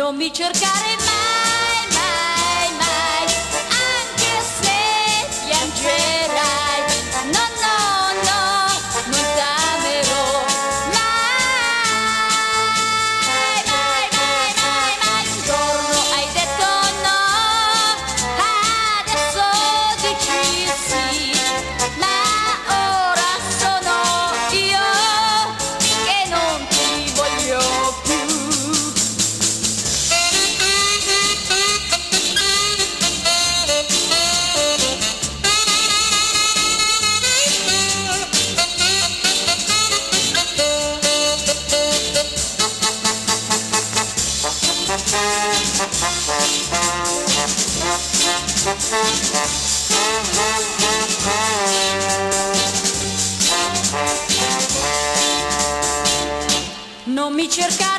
Non mi cercare mai, mai, mai, anche se piangerai. No, no, no, non t'amerò mai, mai, mai, mai, mai. Un giorno hai detto no, adesso dici sì, ma ora sono io che non ti voglio più. Non mi cercare